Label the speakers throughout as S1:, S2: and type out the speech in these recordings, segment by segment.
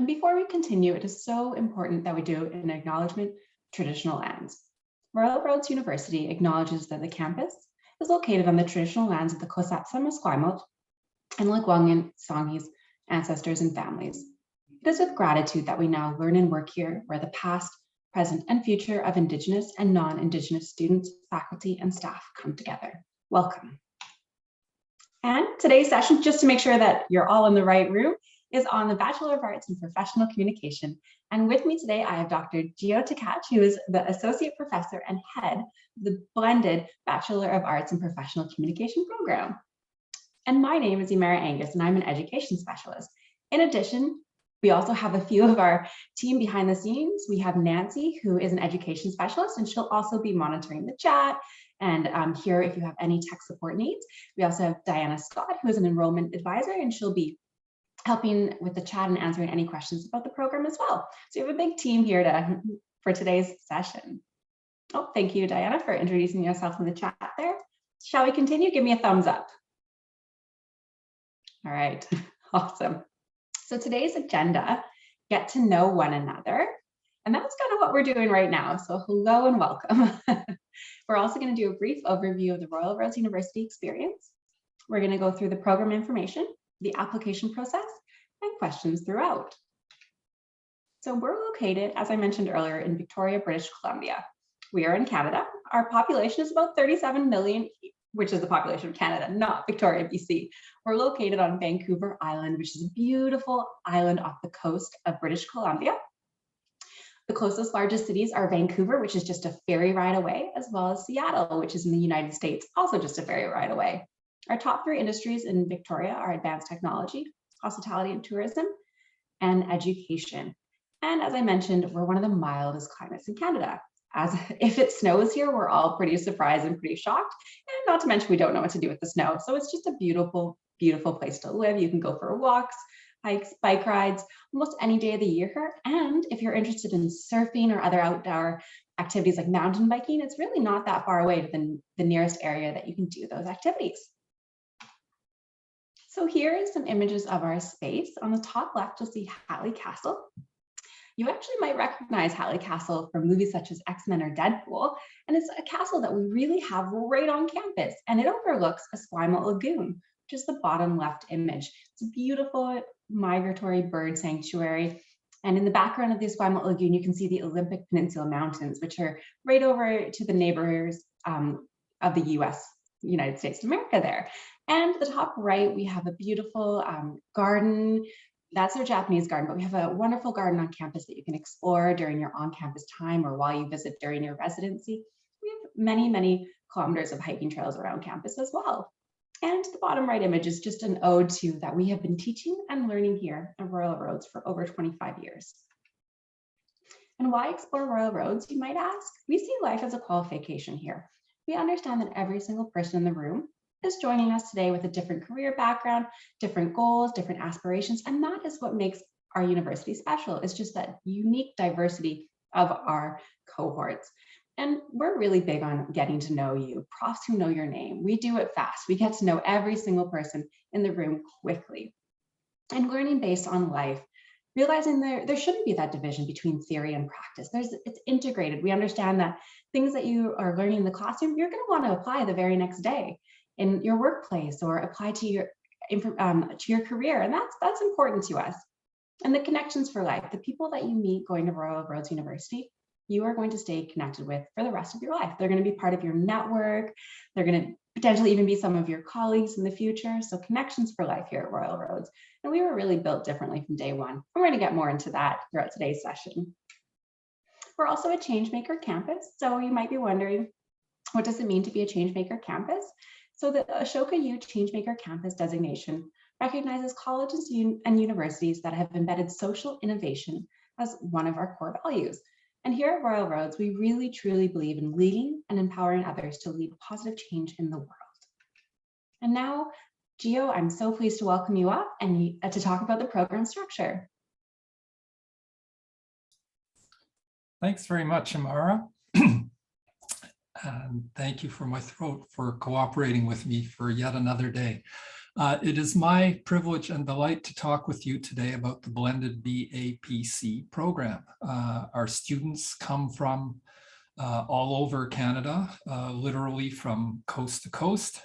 S1: And before we continue, it is so important that we do an acknowledgement of traditional lands. Royal Roads University acknowledges that the campus is located on the traditional lands of the Kosatsa Esquimalt and Lekwungen Songhees ancestors and families. It is with gratitude that we now learn and work here, where the past, present, and future of Indigenous and non-Indigenous students, faculty, and staff come together. Welcome. And today's session, just to make sure that you're all in the right room, is on the Bachelor of Arts in Professional Communication. And with me today, I have Dr. Geo Takach, who is the Associate Professor and Head of the blended Bachelor of Arts in Professional Communication program. And my name is Emara Angus, and I'm an Education Specialist. In addition, we also have a few of our team behind the scenes. We have Nancy, who is an Education Specialist, and she'll also be monitoring the chat and here if you have any tech support needs. We also have Diana Scott, who is an Enrollment Advisor, and she'll be helping with the chat and answering any questions about the program as well. So you have a big team here for today's session. Oh, thank you, Diana, for introducing yourself in the chat there. Shall we continue? Give me a thumbs up. All right, awesome. So today's agenda, get to know one another. And that's kind of what we're doing right now. So hello and welcome. We're also going to do a brief overview of the Royal Roads University experience. We're going to go through the program information, the application process, and questions throughout. So we're located, as I mentioned earlier, in Victoria, British Columbia. We are in Canada. Our population is about 37 million, which is the population of Canada, not Victoria, BC. We're located on Vancouver Island, which is a beautiful island off the coast of British Columbia. The closest largest cities are Vancouver, which is just a ferry ride away, as well as Seattle, which is in the United States, also just a ferry ride away. Our top three industries in Victoria are advanced technology, hospitality and tourism, and education. And as I mentioned, we're one of the mildest climates in Canada. As if it snows here, we're all pretty surprised and pretty shocked. And not to mention, we don't know what to do with the snow. So it's just a beautiful, beautiful place to live. You can go for walks, hikes, bike rides, almost any day of the year. And if you're interested in surfing or other outdoor activities like mountain biking, it's really not that far away to the nearest area that you can do those activities. So here is some images of our space. On the top left, you'll see Hatley Castle. You actually might recognize Hatley Castle from movies such as X-Men or Deadpool, and it's a castle that we really have right on campus, and it overlooks Esquimalt Lagoon, which is the bottom left image. It's a beautiful migratory bird sanctuary, and in the background of the Esquimalt Lagoon, you can see the Olympic Peninsula Mountains, which are right over to the neighbors of the United States of America there. And the top right, we have a beautiful garden. That's our Japanese garden, but we have a wonderful garden on campus that you can explore during your on-campus time or while you visit during your residency. We have many, many kilometers of hiking trails around campus as well. And the bottom right image is just an ode to that we have been teaching and learning here at Royal Roads for over 25 years. And why explore Royal Roads, you might ask? We see life as a qualification here. We understand that every single person in the room is joining us today with a different career background, different goals, different aspirations, and that is what makes our university special. It's just that unique diversity of our cohorts. And we're really big on getting to know you, profs who know your name. We do it fast. We get to know every single person in the room quickly. And learning based on life, realizing there shouldn't be that division between theory and practice. It's integrated. We understand that things that you are learning in the classroom, you're going to want to apply the very next day in your workplace or apply to your career, and that's important to us. And the connections for life, the people that you meet going to Royal Roads University, you are going to stay connected with for the rest of your life. They're going to be part of your network. They're going to potentially even be some of your colleagues in the future. So connections for life here at Royal Roads. And we were really built differently from day one. We're going to get more into that throughout today's session. We're also a Changemaker Campus. So you might be wondering, what does it mean to be a Changemaker Campus? So the Ashoka U Changemaker Campus designation recognizes colleges and universities that have embedded social innovation as one of our core values. And here at Royal Roads, we really truly believe in leading and empowering others to lead positive change in the world. And now, Geo, I'm so pleased to welcome you up and to talk about the program structure.
S2: Thanks very much, Emara. And thank you for my throat for cooperating with me for yet another day. It is my privilege and delight to talk with you today about the blended BAPC program. Our students come from all over Canada, literally from coast to coast.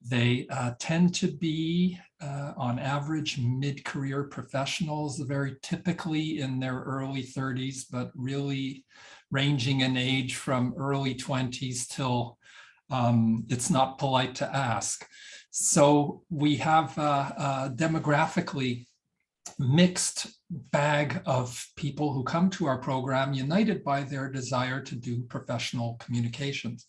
S2: They tend to be, on average, mid-career professionals, very typically in their early 30s, but really ranging in age from early 20s till it's not polite to ask. So we have a demographically mixed bag of people who come to our program, united by their desire to do professional communications.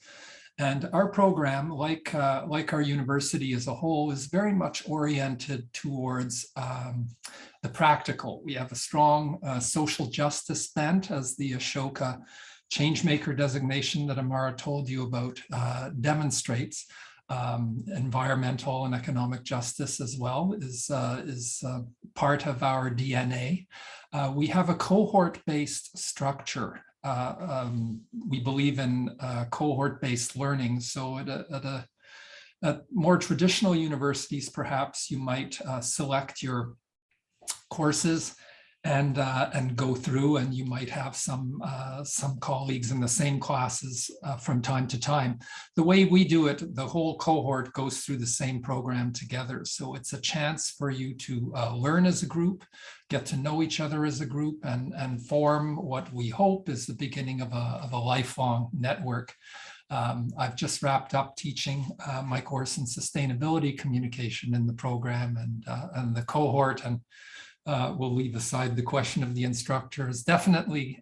S2: And our program, like our university as a whole, is very much oriented towards the practical. We have a strong social justice bent, as the Ashoka Changemaker designation that Emara told you about demonstrates. Environmental and economic justice as well is part of our DNA. We have a cohort-based structure. We believe in cohort-based learning. So at more traditional universities, perhaps you might select your courses and go through, and you might have some colleagues in the same classes from time to time. The way we do it, the whole cohort goes through the same program together. So it's a chance for you to learn as a group, get to know each other as a group, and form what we hope is the beginning of a lifelong network. I've just wrapped up teaching my course in sustainability communication in the program, and the cohort, and we'll leave aside the question of the instructors, definitely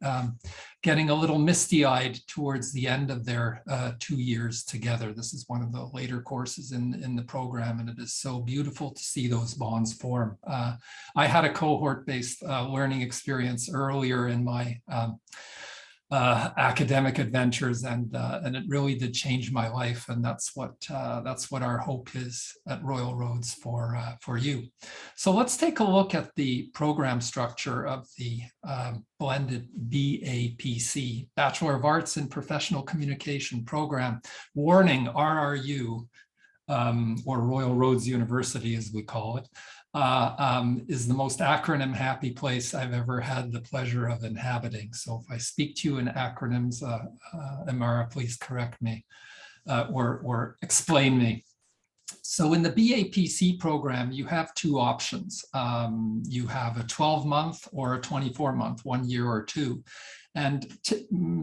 S2: getting a little misty-eyed towards the end of their 2 years together. This is one of the later courses in the program, and it is so beautiful to see those bonds form. I had a cohort-based learning experience earlier in my academic adventures, and it really did change my life, and that's what our hope is at Royal Roads for you. So let's take a look at the program structure of the blended BAPC, Bachelor of Arts in Professional Communication program. Warning, RRU, or Royal Roads University as we call it, is the most acronym happy place I've ever had the pleasure of inhabiting. So if I speak to you in acronyms, Emara, please correct me or explain me. So in the BAPC program, you have two options. You have a 12-month or a 24-month, 1 year or two. And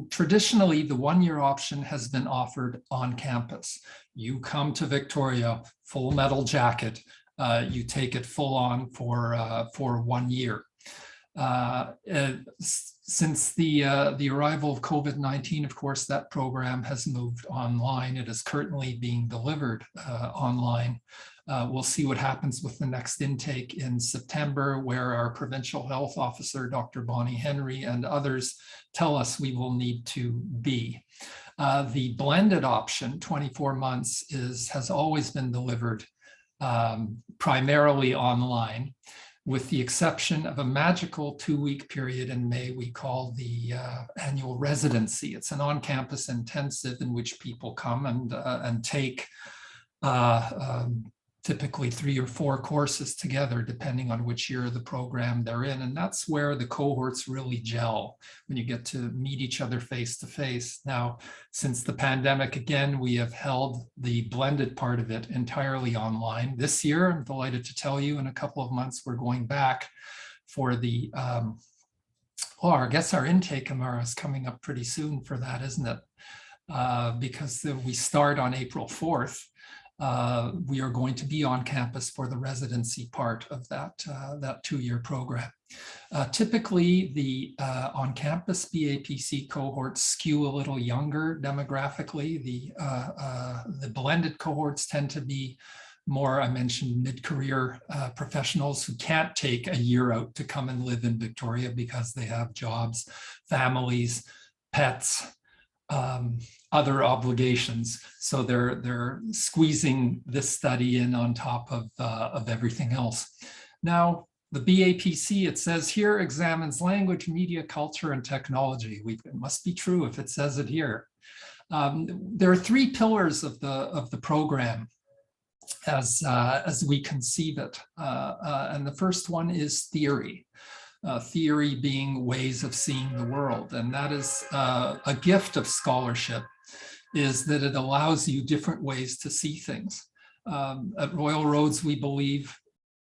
S2: traditionally, the 1 year option has been offered on campus. You come to Victoria, full metal jacket, you take it full on for 1 year. Since the arrival of COVID-19, of course, that program has moved online. It is currently being delivered online. We'll see what happens with the next intake in September, where our provincial health officer, Dr. Bonnie Henry, and others tell us we will need to be. The blended option, 24 months, has always been delivered primarily online, with the exception of a magical 2-week period in May we call the annual residency. It's an on-campus intensive in which people come and take typically 3 or 4 courses together, depending on which year of the program they're in. And that's where the cohorts really gel, when you get to meet each other face to face. Now, since the pandemic, again, we have held the blended part of it entirely online. This year, I'm delighted to tell you, in a couple of months, we're going back for the, well, I guess our intake, Emara, is coming up pretty soon for that, isn't it? Because we start on April 4th. We are going to be on campus for the residency part of that 2-year program. Typically, the on-campus BAPC cohorts skew a little younger demographically. The blended cohorts tend to be more, I mentioned, mid-career professionals who can't take a year out to come and live in Victoria because they have jobs, families, pets, other obligations. So they're squeezing this study in on top of everything else. Now, the BAPC, it says here, examines language, media, culture, and technology. It must be true if it says it here. There are 3 pillars of the program. as we conceive it. And the first one is theory. Theory being ways of seeing the world. And that is a gift of scholarship, is that it allows you different ways to see things. At Royal Roads, we believe,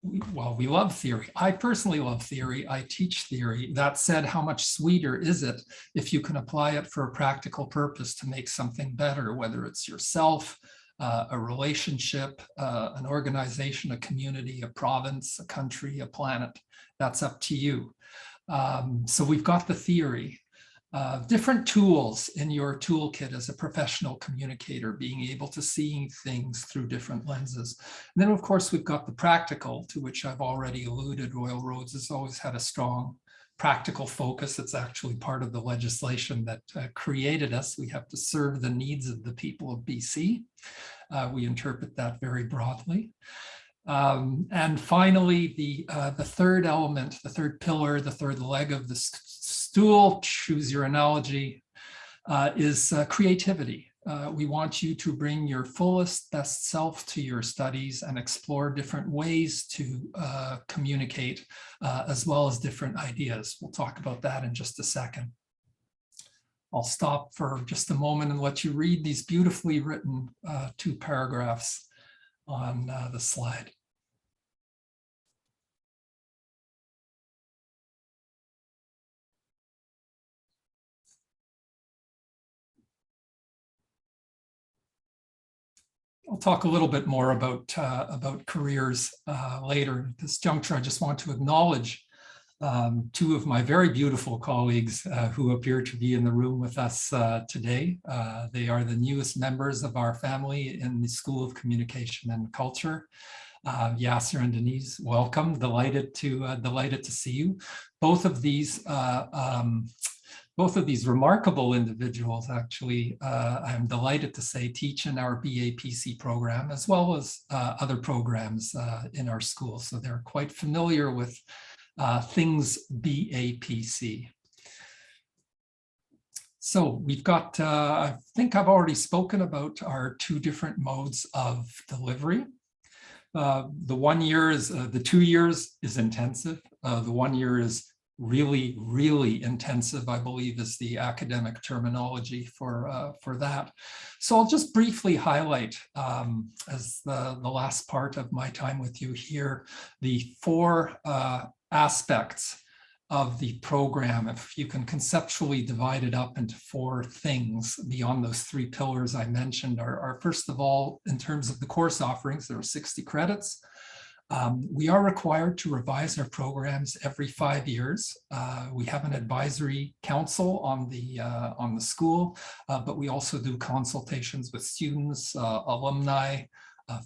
S2: we love theory. I personally love theory. I teach theory. That said, how much sweeter is it if you can apply it for a practical purpose to make something better, whether it's yourself, a relationship, an organization, a community, a province, a country, a planet. That's up to you. So we've got the theory. Different tools in your toolkit as a professional communicator, being able to see things through different lenses. And then, of course, we've got the practical, to which I've already alluded. Royal Roads has always had a strong practical focus. It's actually part of the legislation that created us. We have to serve the needs of the people of BC. We interpret that very broadly. And finally, the third element, the third pillar, the third leg of the stool, choose your analogy, is creativity. We want you to bring your fullest, best self to your studies and explore different ways to communicate, as well as different ideas. We'll talk about that in just a second. I'll stop for just a moment and let you read these beautifully written 2 paragraphs on the slide. I'll talk a little bit more about careers later. At this juncture, I just want to acknowledge 2 of my very beautiful colleagues who appear to be in the room with us today. They are the newest members of our family in the School of Communication and Culture. Yasser and Denise, welcome. Delighted to see you. Both of these remarkable individuals, actually, I'm delighted to say, teach in our BAPC program, as well as other programs in our school. So they're quite familiar with things BAPC. So we've got, I think I've already spoken about our 2 different modes of delivery. The 1 year is, the 2 years is intensive. The 1 year is really, really intensive, I believe, is the academic terminology for that. So I'll just briefly highlight, as the last part of my time with you here, the 4 aspects of the program. If you can conceptually divide it up into 4 things beyond those 3 pillars I mentioned, are first of all, in terms of the course offerings, there are 60 credits. We are required to revise our programs every 5 years. We have an advisory council on the school, but we also do consultations with students, alumni,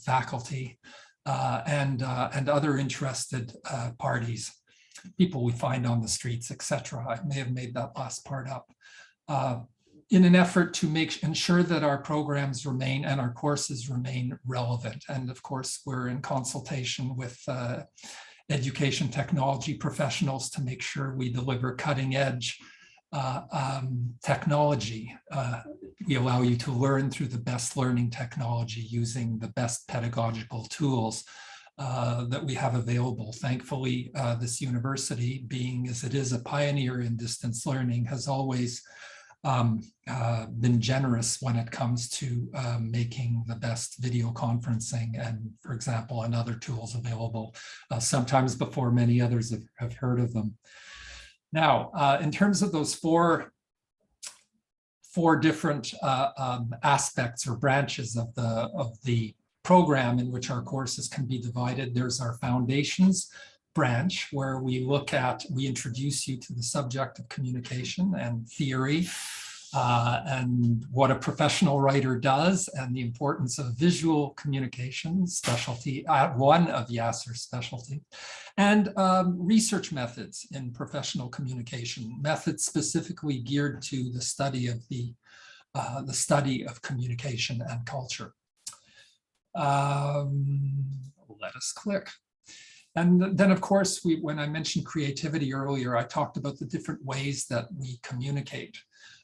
S2: faculty, and other interested parties, people we find on the streets, etc. I may have made that last part up. In an effort to ensure that our programs remain and our courses remain relevant. And of course, we're in consultation with education technology professionals to make sure we deliver cutting edge technology. We allow you to learn through the best learning technology using the best pedagogical tools that we have available. Thankfully, this university, being as it is a pioneer in distance learning, has always been generous when it comes to making the best video conferencing and, for example, and other tools available, sometimes before many others have heard of them. Now, in terms of those four different aspects or branches of the program in which our courses can be divided, there's our foundations branch, where we introduce you to the subject of communication and theory, and what a professional writer does, and the importance of visual communication, specialty, one of Yasser's specialty, and research methods in professional communication, methods specifically geared to the study of communication and culture. Let us click. And then, of course, when I mentioned creativity earlier, I talked about the different ways that we communicate,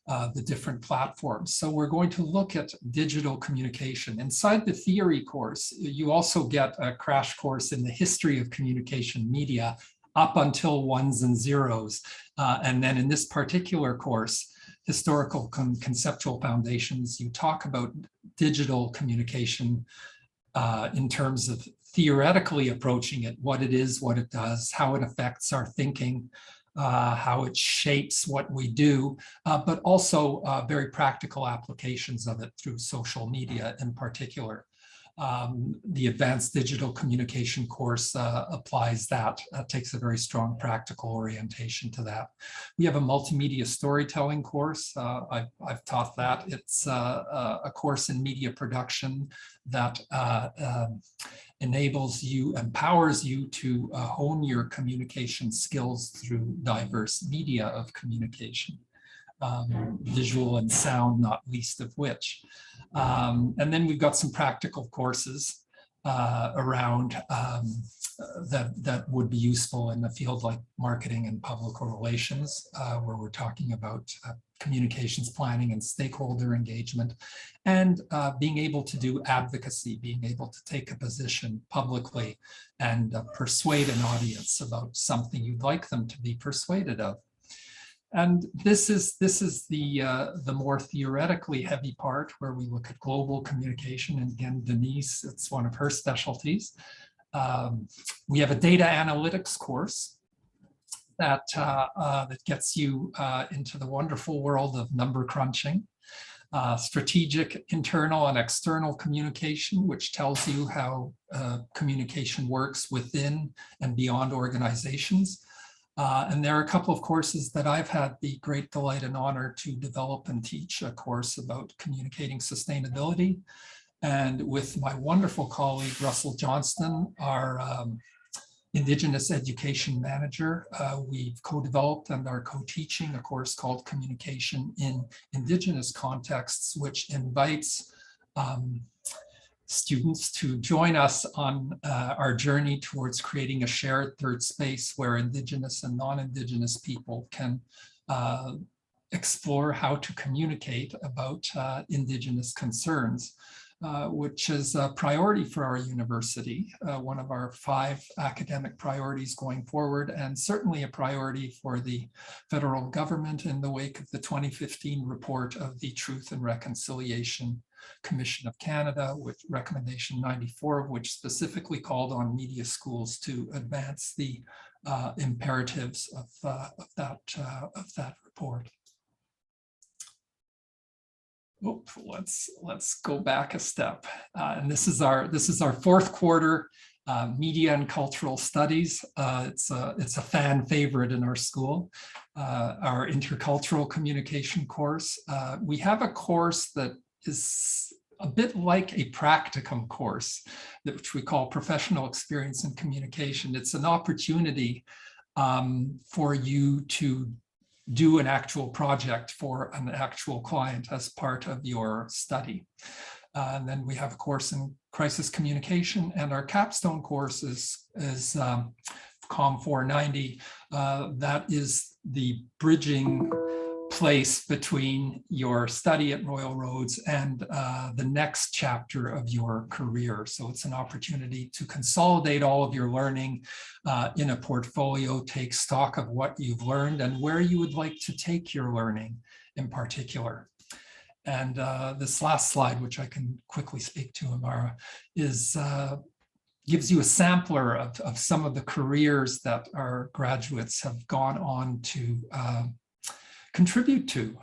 S2: the different platforms. So we're going to look at digital communication. Inside the theory course, you also get a crash course in the history of communication media up until ones and zeros. And then in this particular course, historical conceptual foundations, you talk about digital communication in terms of theoretically approaching it, what it is, what it does, how it affects our thinking, how it shapes what we do, but also very practical applications of it through social media in particular. The advanced digital communication course applies that, takes a very strong practical orientation to that. We have a multimedia storytelling course. I've taught that. It's a course in media production that empowers you to hone your communication skills through diverse media of communication. Visual and sound, not least of which. And then we've got some practical courses around that would be useful in a field like marketing and public relations, where we're talking about communications planning and stakeholder engagement, and being able to do advocacy, being able to take a position publicly and persuade an audience about something you'd like them to be persuaded of. And this is the more theoretically heavy part, where we look at global communication. And again, Denise, it's one of her specialties. We have a data analytics course that gets you into the wonderful world of number crunching, strategic internal and external communication, which tells you how communication works within and beyond organizations. And there are a couple of courses that I've had the great delight and honor to develop and teach, a course about communicating sustainability. And with my wonderful colleague, Russell Johnston, our Indigenous Education Manager, we've co-developed and are co-teaching a course called Communication in Indigenous Contexts, which invites students to join us on our journey towards creating a shared third space where Indigenous and non-Indigenous people can explore how to communicate about Indigenous concerns, which is a priority for our university, one of our 5 academic priorities going forward, and certainly a priority for the federal government in the wake of the 2015 report of the Truth and Reconciliation Commission of Canada, with recommendation 94 of which specifically called on media schools to advance the imperatives of that report. Let's go back a step, and this is our 4th quarter media and cultural studies. It's a fan favorite in our school, our intercultural communication course. We have a course that is a bit like a practicum course, which we call Professional Experience in Communication. It's an opportunity for you to do an actual project for an actual client as part of your study. And then we have a course in crisis communication, and our capstone course is COM 490. That is the bridging place between your study at Royal Roads and the next chapter of your career. So it's an opportunity to consolidate all of your learning in a portfolio, take stock of what you've learned and where you would like to take your learning in particular. And this last slide, which I can quickly speak to, Emara, is gives you a sampler of some of the careers that our graduates have gone on to contribute to.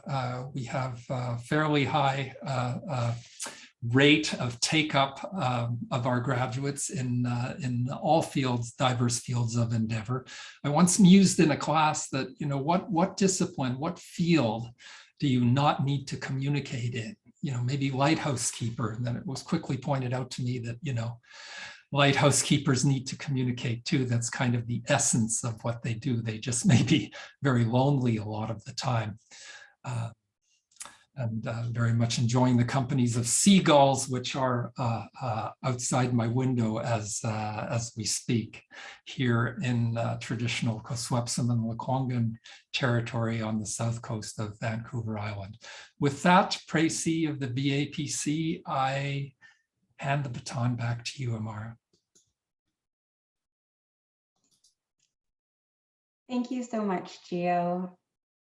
S2: We have a fairly high rate of take up of our graduates in all fields, diverse fields of endeavor. I once mused in a class that, you know, what discipline, what field do you not need to communicate in? You know, maybe lighthouse keeper. And then it was quickly pointed out to me that, you know, lighthouse keepers need to communicate too. That's kind of the essence of what they do. They just may be very lonely a lot of the time. and very much enjoying the companies of seagulls, which are outside my window as we speak here in traditional Koswepsim and Lekwungen territory on the south coast of Vancouver Island. With that, précis of the BAPC, I hand the baton back to you, Emara.
S1: Thank you so much, Geo.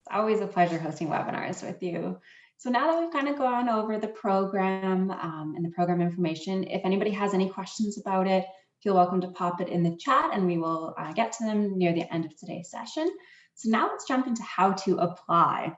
S1: It's always a pleasure hosting webinars with you. So now that we've kind of gone over the program and the program information, if anybody has any questions about it, feel welcome to pop it in the chat and we will get to them near the end of today's session. So now let's jump into how to apply.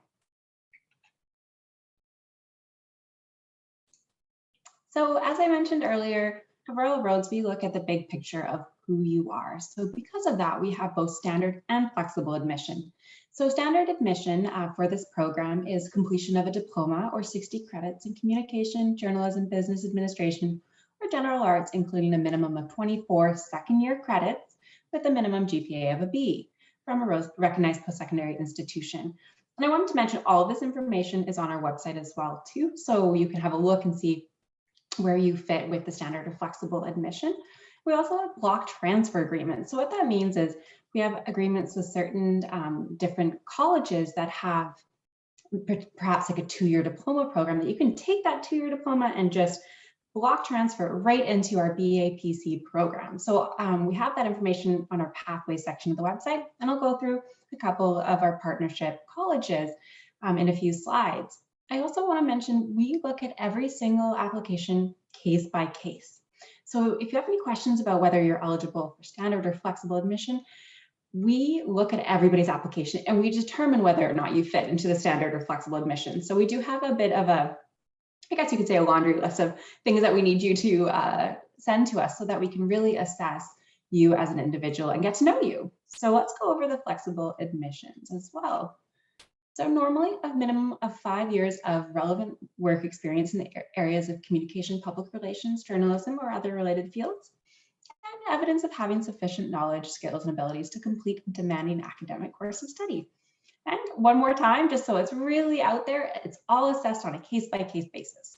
S1: So as I mentioned earlier, at Royal Roads, we look at the big picture of who you are. So because of that, we have both standard and flexible admission. So standard admission for this program is completion of a diploma or 60 credits in communication, journalism, business administration, or general arts, including a minimum of 24 second-year credits with a minimum GPA of a B from a recognized post-secondary institution. And I wanted to mention all of this information is on our website as well too, so you can have a look and see where you fit with the standard or flexible admission. We also have block transfer agreements. So what that means is we have agreements with certain different colleges that have perhaps like a 2-year diploma program that you can take that 2-year diploma and just block transfer right into our BAPC program. So we have that information on our pathways section of the website, and I'll go through a couple of our partnership colleges in a few slides. I also want to mention we look at every single application case by case. So if you have any questions about whether you're eligible for standard or flexible admission, we look at everybody's application and we determine whether or not you fit into the standard or flexible admission. So we do have a bit of a, I guess you could say, a laundry list of things that we need you to send to us so that we can really assess you as an individual and get to know you. So let's go over the flexible admissions as well. So normally a minimum of 5 years of relevant work experience in the areas of communication, public relations, journalism, or other related fields, and evidence of having sufficient knowledge, skills, and abilities to complete a demanding academic course of study. And one more time, just so it's really out there, it's all assessed on a case-by-case basis.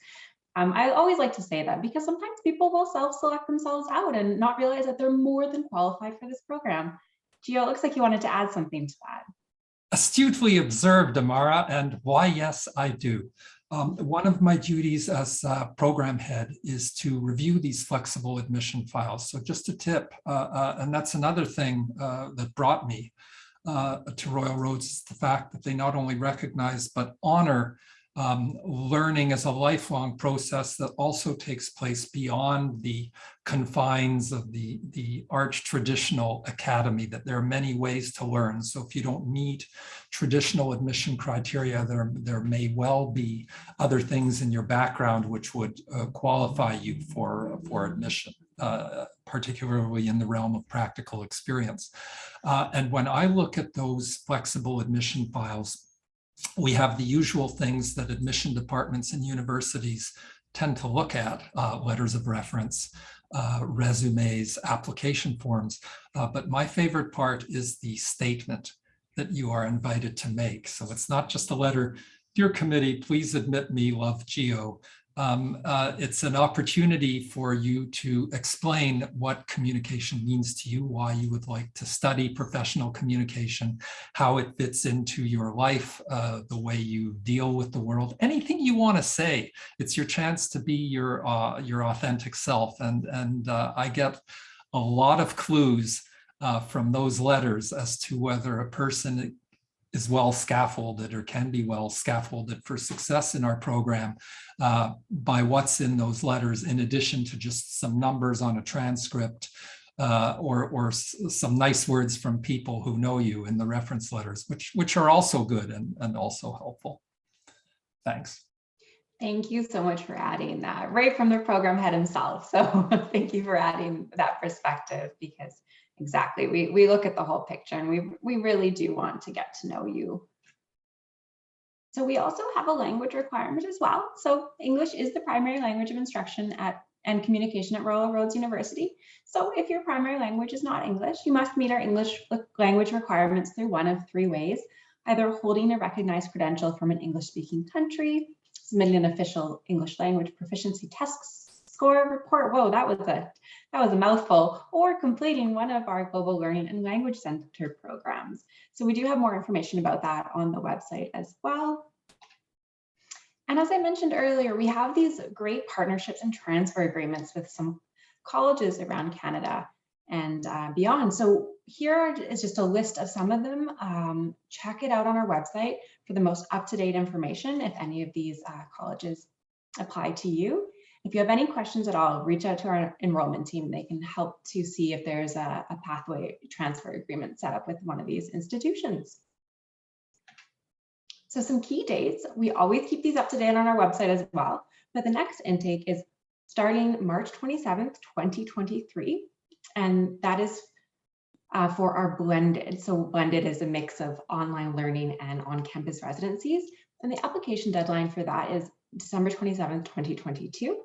S1: I always like to say that because sometimes people will self-select themselves out and not realize that they're more than qualified for this program. Geo, it looks like you wanted to add something to that.
S2: Astutely observed, Emara, and why, yes, I do. One of my duties as program head is to review these flexible admission files. So just a tip, and that's another thing that brought me to Royal Roads, is the fact that they not only recognize but honor learning as a lifelong process that also takes place beyond the confines of the arch traditional academy, that there are many ways to learn. So if you don't meet traditional admission criteria, there may well be other things in your background which would qualify you for admission, particularly in the realm of practical experience. And when I look at those flexible admission files, we have the usual things that admission departments and universities tend to look at, letters of reference, resumes, application forms. But my favorite part is the statement that you are invited to make. So it's not just a letter, dear committee, please admit me, love Geo. It's an opportunity for you to explain what communication means to you, why you would like to study professional communication, how it fits into your life, the way you deal with the world, anything you want to say. It's your chance to be your authentic self. And I get a lot of clues from those letters as to whether a person is well scaffolded or can be well scaffolded for success in our program by what's in those letters, in addition to just some numbers on a transcript or some nice words from people who know you in the reference letters, which are also good and also helpful. Thanks.
S1: Thank you so much for adding that right from the program head himself. So thank you for adding that perspective, because exactly, we look at the whole picture and we really do want to get to know you. So we also have a language requirement as well. So English is the primary language of instruction and communication at Royal Roads University. So if your primary language is not English, you must meet our English language requirements through one of 3 ways: either holding a recognized credential from an English-speaking country, submitting an official English language proficiency test score report. Whoa, that was a mouthful. Or completing one of our global learning and language center programs. So we do have more information about that on the website as well. And as I mentioned earlier, we have these great partnerships and transfer agreements with some colleges around Canada and beyond. So here is just a list of some of them. Check it out on our website for the most up-to-date information if any of these colleges apply to you. If you have any questions at all, reach out to our enrollment team. They can help to see if there's a pathway transfer agreement set up with one of these institutions. So some key dates, we always keep these up to date on our website as well, but the next intake is starting March 27th, 2023. And that is for our blended. So blended is a mix of online learning and on-campus residencies. And the application deadline for that is December 27th, 2022.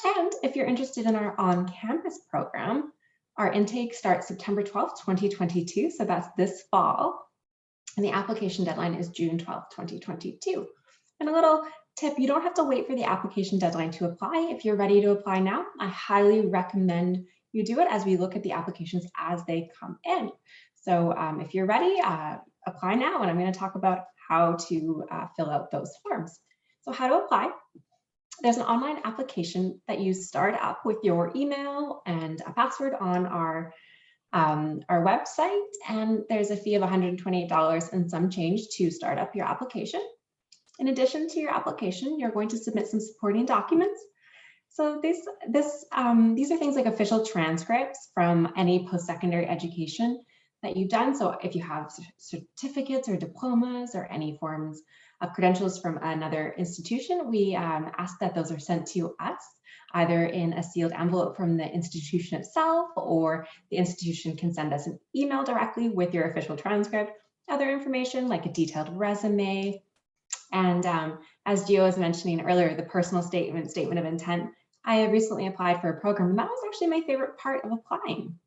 S1: And if you're interested in our on-campus program, our intake starts September 12th, 2022. So that's this fall. And the application deadline is June 12th, 2022. And a little tip, you don't have to wait for the application deadline to apply. If you're ready to apply now, I highly recommend you do it as we look at the applications as they come in. So if you're ready, apply now, and I'm going to talk about how to fill out those forms. So how to apply. There's an online application that you start up with your email and a password on our website, and there's a fee of $128 and some change to start up your application. In addition to your application, you're going to submit some supporting documents. So these are things like official transcripts from any post-secondary education that you've done. So if you have certificates or diplomas or any forms of credentials from another institution, we ask that those are sent to us, either in a sealed envelope from the institution itself, or the institution can send us an email directly with your official transcript, other information like a detailed resume. And as Geo was mentioning earlier, the personal statement of intent. I have recently applied for a program, and that was actually my favorite part of applying,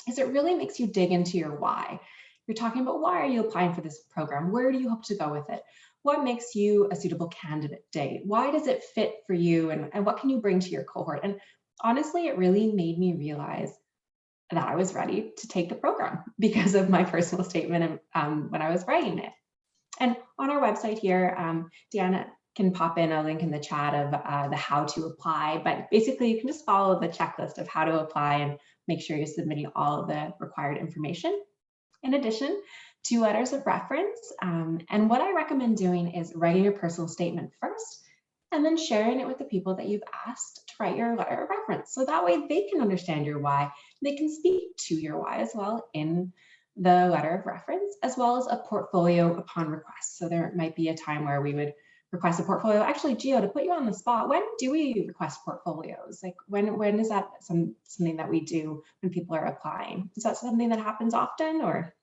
S1: is it really makes you dig into your why. You're talking about, why are you applying for this program? Where do you hope to go with it? What makes you a suitable candidate? Why does it fit for you? And what can you bring to your cohort? And honestly, it really made me realize that I was ready to take the program because of my personal statement when I was writing it. And on our website here, Deanna can pop in a link in the chat of the how to apply, but basically you can just follow the checklist of how to apply and make sure you're submitting all of the required information. In addition, 2 letters of reference. And what I recommend doing is writing your personal statement first, and then sharing it with the people that you've asked to write your letter of reference. So that way they can understand your why. They can speak to your why as well in the letter of reference, as well as a portfolio upon request. So there might be a time where we would request a portfolio. Actually, Geo, to put you on the spot, when do we request portfolios? Like when is that something that we do when people are applying? Is that something that happens often, or?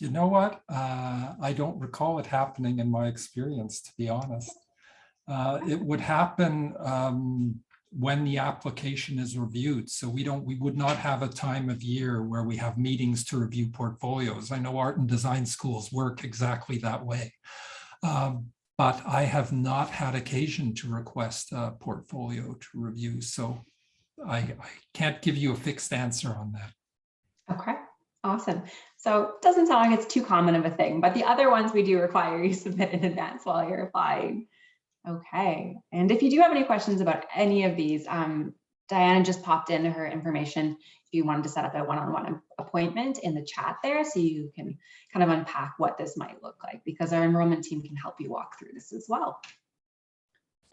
S2: You know what? I don't recall it happening in my experience, to be honest. It would happen when the application is reviewed. So we would not have a time of year where we have meetings to review portfolios. I know art and design schools work exactly that way. But I have not had occasion to request a portfolio to review. So I can't give you a fixed answer on that.
S1: Okay, awesome. So it doesn't sound like it's too common of a thing, but the other ones we do require you submit in advance while you're applying. Okay, and if you do have any questions about any of these, Diana just popped in her information if you wanted to set up a one-on-one appointment in the chat there, so you can kind of unpack what this might look like, because our enrollment team can help you walk through this as well.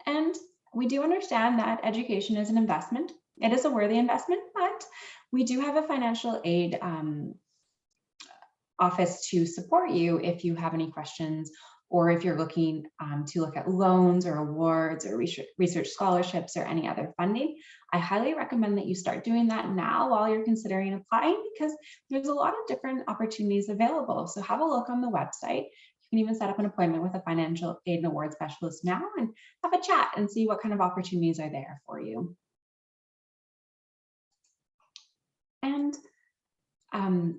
S1: And we do understand that education is an investment. It is a worthy investment, but we do have a financial aid office to support you if you have any questions, or if you're looking to look at loans or awards or research scholarships or any other funding. I highly recommend that you start doing that now while you're considering applying, because there's a lot of different opportunities available. So have a look on the website. You can even set up an appointment with a financial aid and award specialist now and have a chat and see what kind of opportunities are there for you. And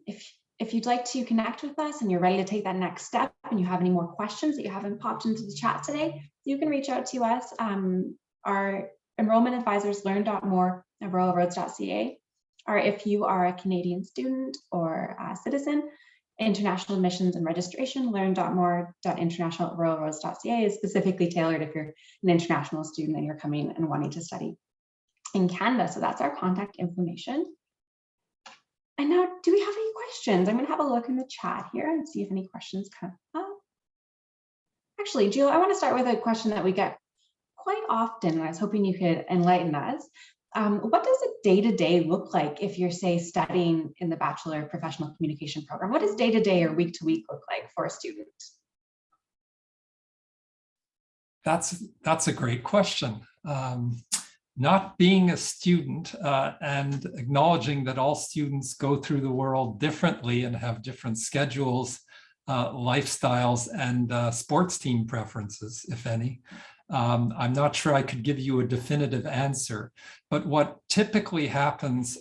S1: if if you'd like to connect with us and you're ready to take that next step and you have any more questions that you haven't popped into the chat today, you can reach out to us. Our enrollment advisors, learn.more@ruralroads.ca, or if you are a Canadian student or a citizen, international admissions and registration, learn.more.international@ruralroads.ca is specifically tailored if you're an international student and you're coming and wanting to study in Canada. So that's our contact information. And now, do we have any questions? I'm going to have a look in the chat here and see if any questions come up. Actually, Geo, I want to start with a question that we get quite often, and I was hoping you could enlighten us. What does a day-to-day look like if you're, say, studying in the Bachelor of Professional Communication program? What does day-to-day or week-to-week look like for a student?
S2: That's a great question. Not being a student and acknowledging that all students go through the world differently and have different schedules, lifestyles, and sports team preferences, if any. I'm not sure I could give you a definitive answer, but what typically happens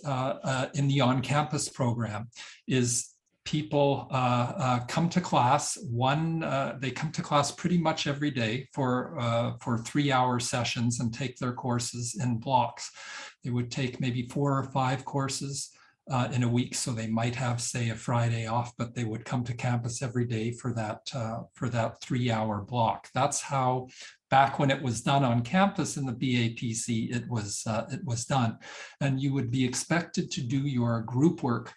S2: in the on-campus program is people come to class. They come to class pretty much every day for 3-hour sessions and take their courses in blocks. They would take maybe 4 or 5 courses in a week, so they might have, say, a Friday off, but they would come to campus every day for that 3-hour block. That's how, back when it was done on campus in the BAPC, it was done. And you would be expected to do your group work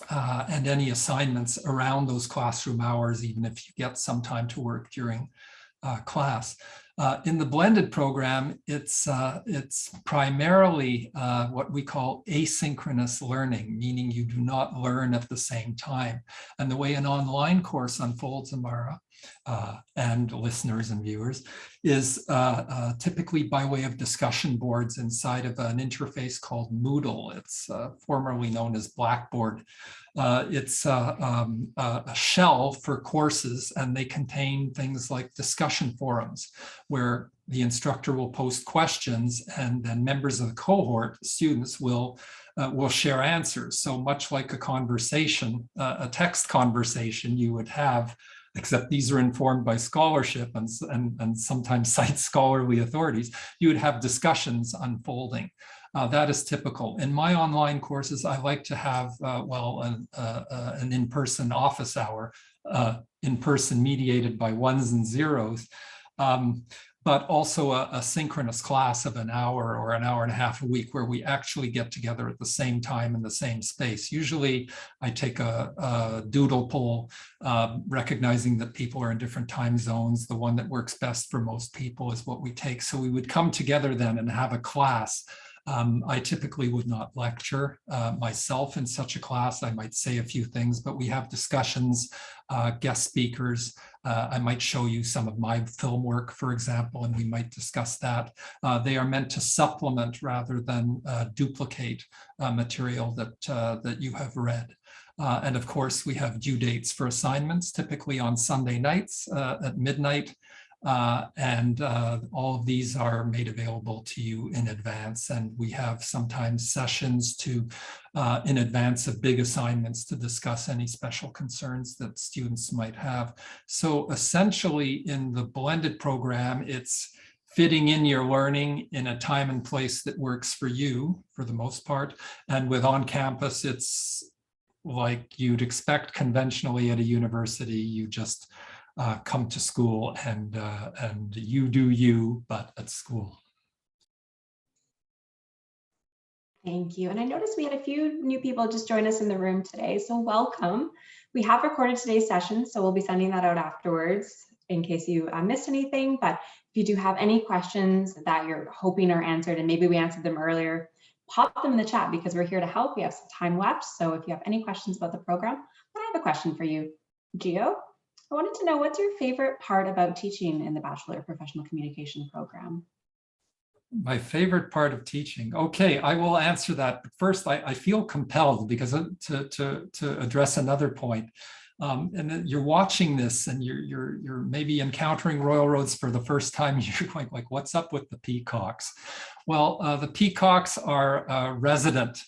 S2: and any assignments around those classroom hours, even if you get some time to work during class. In the blended program, it's primarily what we call asynchronous learning, meaning you do not learn at the same time. And the way an online course unfolds, Emara, and listeners and viewers, is typically by way of discussion boards inside of an interface called Moodle. It's formerly known as Blackboard. It's a shell for courses, and they contain things like discussion forums where the instructor will post questions, and then members of the cohort, students, will share answers. So much like a conversation, a text conversation you would have, except these are informed by scholarship and sometimes cite scholarly authorities, you would have discussions unfolding. That is typical. In my online courses, I like to have, an in-person office hour, in-person mediated by ones and zeros, but also a synchronous class of an hour or an hour and a half a week where we actually get together at the same time in the same space. Usually I take a doodle poll, recognizing that people are in different time zones. The one that works best for most people is what we take. So we would come together then and have a class. I typically would not lecture myself in such a class. I might say a few things, but we have discussions, guest speakers. I might show you some of my film work, for example, and we might discuss that. They are meant to supplement rather than duplicate material that you have read. And of course, we have due dates for assignments, typically on Sunday nights at midnight. All of these are made available to you in advance, and we have sometimes sessions in advance of big assignments to discuss any special concerns that students might have. So essentially in the blended program, it's fitting in your learning in a time and place that works for you for the most part. And with on campus, it's like you'd expect conventionally at a university. You just come to school and you do you, but at school.
S1: Thank you. And I noticed we had a few new people just join us in the room today, so welcome. We have recorded today's session, so we'll be sending that out afterwards in case you missed anything. But if you do have any questions that you're hoping are answered, and maybe we answered them earlier, pop them in the chat because we're here to help. We have some time left. So if you have any questions about the program, I have a question for you, Geo. I wanted to know, what's your favorite part about teaching in the Bachelor of Professional Communication program?
S2: My favorite part of teaching. Okay, I will answer that. But first, I feel compelled because to address another point. And then you're watching this and you're maybe encountering Royal Roads for the first time. You're going like, what's up with the peacocks? Well, the peacocks are resident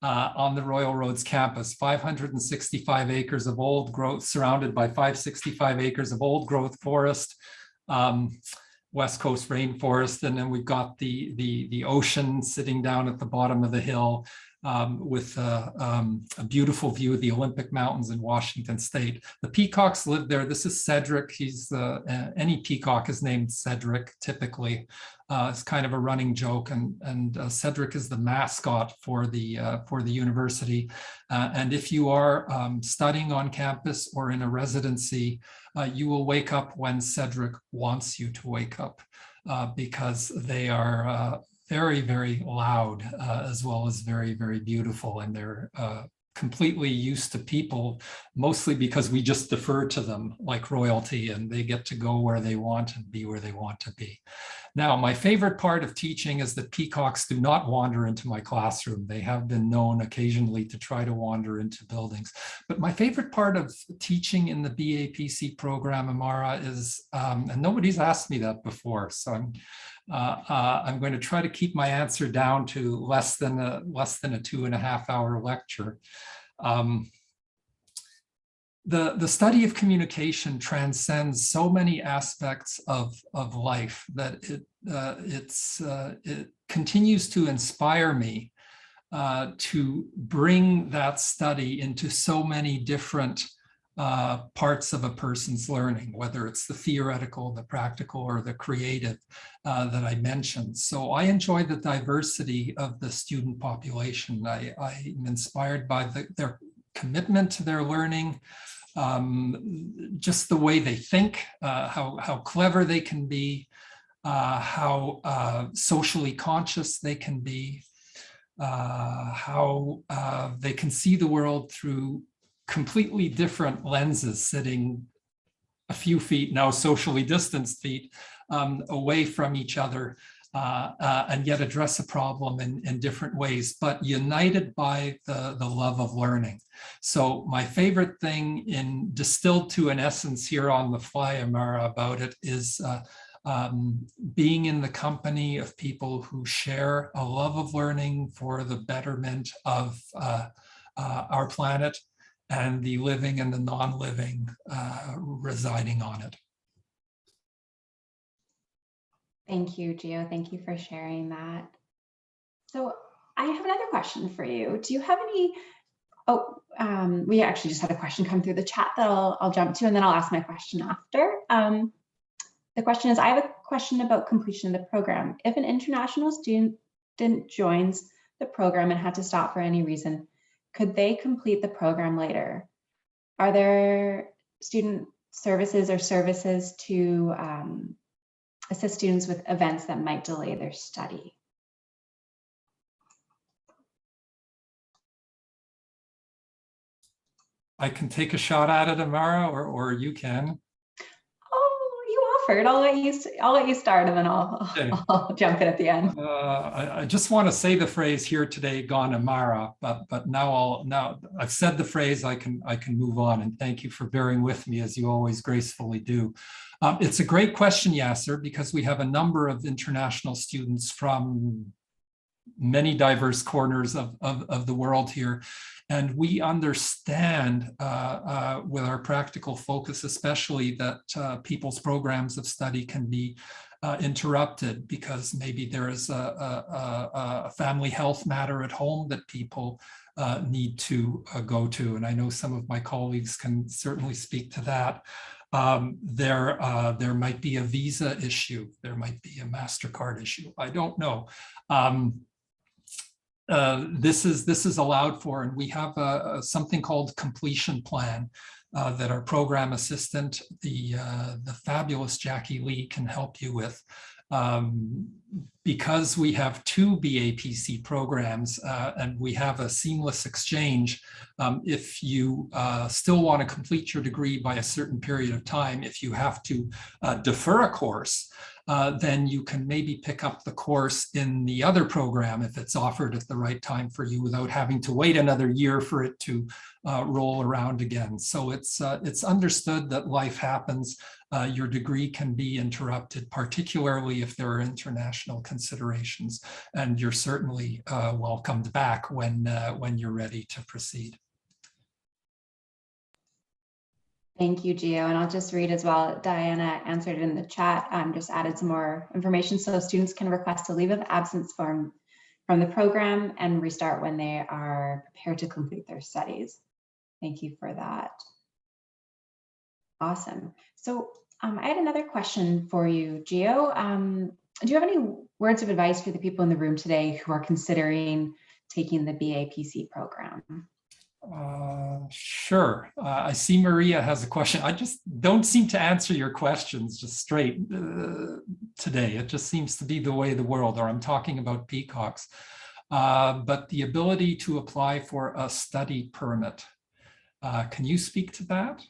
S2: on the Royal Roads campus, 565 acres of old growth, surrounded by 565 acres of old growth forest, West Coast rainforest, and then we've got the ocean sitting down at the bottom of the hill, with a beautiful view of the Olympic Mountains in Washington State. The peacocks live there. This is Cedric. He's any peacock is named Cedric typically. It's kind of a running joke, and Cedric is the mascot for the university. And if you are studying on campus or in a residency, you will wake up when Cedric wants you to wake up, because they are very, very loud, as well as very, very beautiful. And they're completely used to people, mostly because we just defer to them like royalty, and they get to go where they want and be where they want to be. Now, my favorite part of teaching is that peacocks do not wander into my classroom. They have been known occasionally to try to wander into buildings. But my favorite part of teaching in the BAPC program, Emara, is, and nobody's asked me that before, so I'm going to try to keep my answer down to less than a 2.5-hour lecture. The study of communication transcends so many aspects of life that it continues to inspire me to bring that study into so many different parts of a person's learning, whether it's the theoretical, the practical, or the creative that I mentioned. So I enjoy the diversity of the student population. I'm inspired by their commitment to their learning, just the way they think, how clever they can be, how socially conscious they can be, how they can see the world through completely different lenses, sitting a few feet, now socially distanced feet, away from each other, and yet address a problem in different ways, but united by the love of learning. So my favorite thing, in distilled to an essence here on the fly, Emara, about it is being in the company of people who share a love of learning for the betterment of our planet and the living and the non-living residing on it.
S1: Thank you, Geo. Thank you for sharing that. So I have another question for you. Do you have any, we actually just had a question come through the chat that I'll jump to, and then I'll ask my question after. The question is, I have a question about completion of the program. If an international student joins the program and had to stop for any reason, could they complete the program later? Are there student services or services to assist students with events that might delay their study?
S2: I can take a shot at it, Emara, or you can.
S1: Oh, you offered. I'll let you start, and then I'll jump in at the end.
S2: I just want to say the phrase "here today, gone Emara," but now I've said the phrase. I can move on, and thank you for bearing with me, as you always gracefully do. It's a great question, Yasser, because we have a number of international students from many diverse corners of the world here. And we understand with our practical focus, especially, that people's programs of study can be interrupted because maybe there is a family health matter at home that people need to go to. And I know some of my colleagues can certainly speak to that. There might be a visa issue. There might be a MasterCard issue. I don't know. This is allowed for, and we have something called completion plan that our program assistant, the fabulous Jackie Lee, can help you with. Because we have 2 BAPC programs and we have a seamless exchange, if you still want to complete your degree by a certain period of time, if you have to defer a course, then you can maybe pick up the course in the other program if it's offered at the right time for you without having to wait another year for it to roll around again. So it's understood that life happens. Your degree can be interrupted, particularly if there are international considerations, and you're certainly welcomed back when you're ready to proceed.
S1: Thank you, Geo. And I'll just read as well. Diana answered in the chat, just added some more information. So students can request a leave of absence form from the program and restart when they are prepared to complete their studies. Thank you for that. Awesome. So I had another question for you, Geo. Do you have any words of advice for the people in the room today who are considering taking the BAPC program?
S2: Sure. I see Maria has a question. I just don't seem to answer your questions just straight today. It just seems to be the way of the world, or I'm talking about peacocks. But the ability to apply for a study permit. Can you speak to that?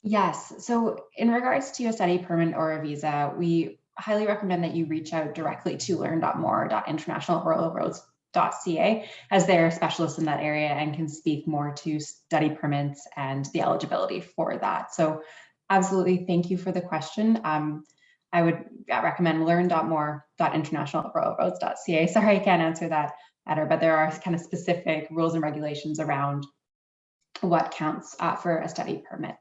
S1: Yes. So in regards to a study permit or a visa, we highly recommend that you reach out directly to learn.more.internationalroyalroads.ca, as they're specialists in that area and can speak more to study permits and the eligibility for that. So absolutely, thank you for the question. I would recommend learn.more.internationalroyalroads.ca. Sorry, I can't answer that better, but there are kind of specific rules and regulations around what counts for a study permit.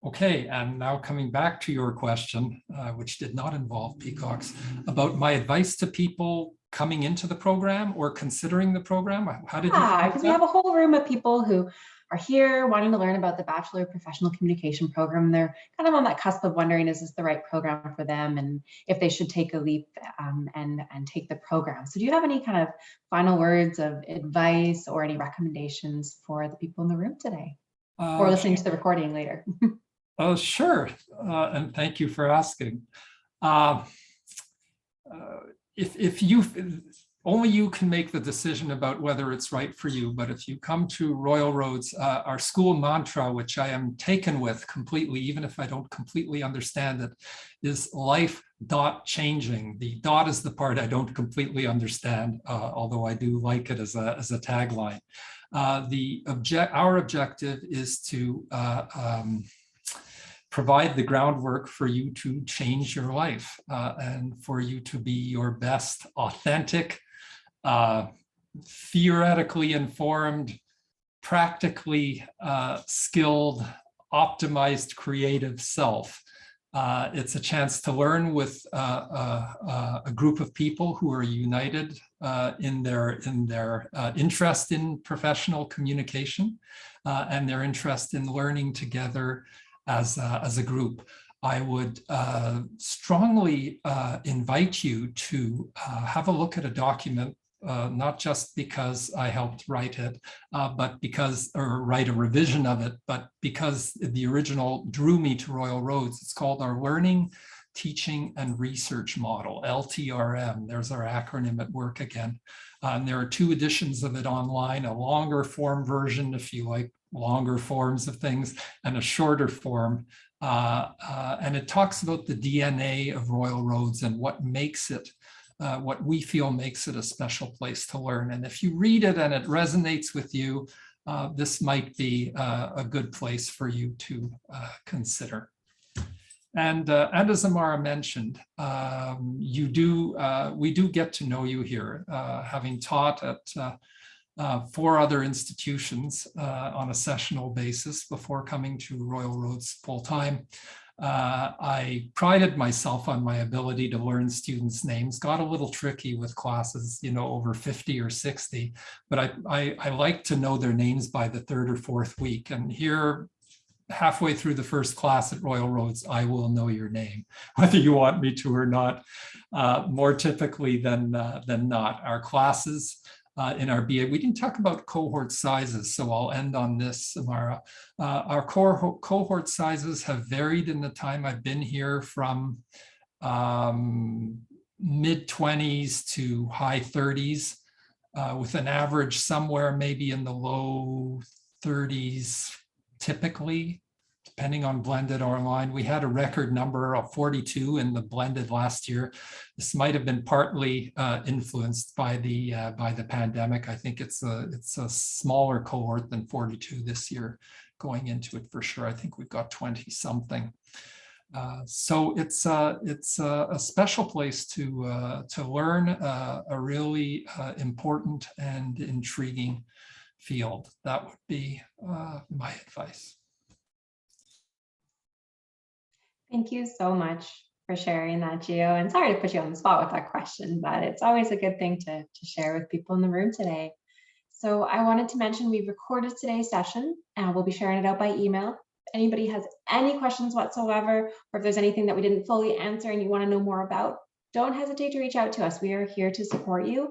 S2: Okay, and now coming back to your question, which did not involve peacocks, about my advice to people coming into the program or considering the program. How did you?
S1: Yeah, because we have a whole room of people who are here wanting to learn about the Bachelor of Professional Communication program. They're kind of on that cusp of wondering, is this the right program for them, and if they should take a leap and take the program. So do you have any kind of final words of advice or any recommendations for the people in the room today or listening to the recording later?
S2: Oh, sure. And thank you for asking. If you, only you can make the decision about whether it's right for you, but if you come to Royal Roads, our school mantra, which I am taken with completely, even if I don't completely understand it, is life dot changing. The dot is the part I don't completely understand, although I do like it as a tagline. Our objective is to provide the groundwork for you to change your life and for you to be your best, authentic, theoretically informed, practically skilled, optimized, creative self. It's a chance to learn with a group of people who are united in their interest in professional communication and their interest in learning together as a group. I would strongly invite you to have a look at a document, not just because I helped write it, but because, or write a revision of it, but because the original drew me to Royal Roads. It's called our Learning, Teaching and Research Model, LTRM. There's our acronym at work again. And there are 2 editions of it online, a longer form version, if you like longer forms of things, and a shorter form. And it talks about the DNA of Royal Roads and what makes it, what we feel makes it a special place to learn. And if you read it and it resonates with you, this might be a good place for you to consider. And as Emara mentioned, we do get to know you here, having taught at 4 other institutions on a sessional basis before coming to Royal Roads full-time. I prided myself on my ability to learn students' names. Got a little tricky with classes, over 50 or 60, but I like to know their names by the 3rd or 4th week. And here, halfway through the first class at Royal Roads, I will know your name, whether you want me to or not, more typically than not. Our classes in our BA, we didn't talk about cohort sizes, so I'll end on this, Emara. Our cohort sizes have varied in the time I've been here, from mid-20s to high 30s, with an average somewhere maybe in the low 30s typically. depending on blended or online. We had a record number of 42 in the blended last year. This might have been partly influenced by the pandemic. I think it's a smaller cohort than 42 this year going into it for sure. I think we've got 20 something. So it's a special place to learn a really important and intriguing field. That would be my advice.
S1: Thank you so much for sharing that, Geo. And sorry to put you on the spot with that question, but it's always a good thing to share with people in the room today. So I wanted to mention we recorded today's session and we'll be sharing it out by email. If anybody has any questions whatsoever, or if there's anything that we didn't fully answer and you want to know more about, don't hesitate to reach out to us. We are here to support you.